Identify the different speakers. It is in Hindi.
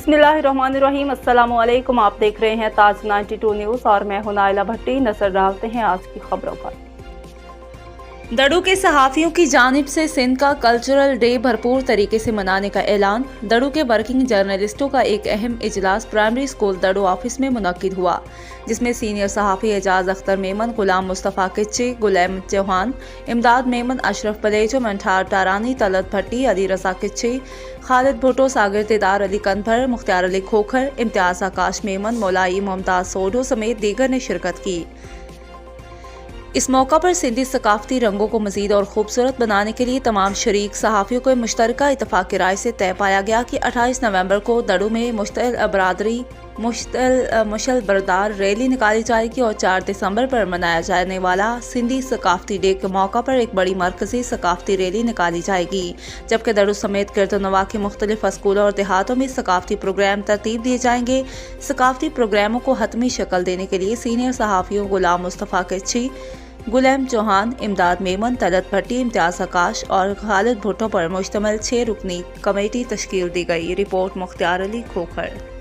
Speaker 1: बिस्मिल्लाहिर्रहमानिर्रहीम। अस्सलामुअलैकुम। आप देख रहे हैं ताज 92 न्यूज़ और मैं हूं नाइला भट्टी। नजर डालते हैं आज की खबरों पर। दड़ू के सहाफ़ियों की जानिब से सिंध का कल्चरल डे भरपूर तरीके से मनाने का ऐलान। दड़ू के वर्किंग जर्नलिस्टों का एक अहम इजलास प्राइमरी स्कूल दड़ू ऑफिस में मुनक्किद हुआ, जिसमें सीनियर सहाफ़ी एजाज अख्तर मेमन, गुलाम मुस्तफ़ा किच्ची, गुलाम चौहान, इमदाद मेमन, अशरफ पलेजो, मंठार टारानी, तलत भट्टी, अली रजा किच्ची, खालिद भुट्टो, सागिर तेदार अली कनभर, मुख्तार अली खोखर, इम्तियाज आकाश मेमन, मौलाई मुमताज़ सोढो समेत दीगर ने शिरकत की। इस मौका पर सिंधी सकाफती रंगों को मज़ीद और खूबसूरत बनाने के लिए तमाम शरीक सहाफ़ियों को मुश्तरका इत्तफ़ाक़ की राय से तय पाया गया कि 28 नवंबर को दड़ू में मुश्तल बरदार रैली निकाली जाएगी और 4 दिसंबर पर मनाया जाने वाला सिंधी सकाफती डे के मौका पर एक बड़ी मरकज़ी सकाफती रैली निकाली जाएगी, जबकि दड़ू समेत गिरदोनवा के मुख्तलिफ स्कूलों और देहातों में सकाफती प्रोग्राम तरतीब दिए जाएंगे। सकाफती प्रोग्रामों को हतमी शक्ल देने के लिए सीनियर सहाफ़ियों गुलाम मुस्तफ़ा किच्ची, गुलाम चौहान, इमदाद मेमन, तलत भट्टी, इम्तियाज आकाश और खालिद भुट्टो पर मुश्तमिल 6 रुकनी कमेटी तश्कील दी गई। रिपोर्ट मुख्तार अली खोखर।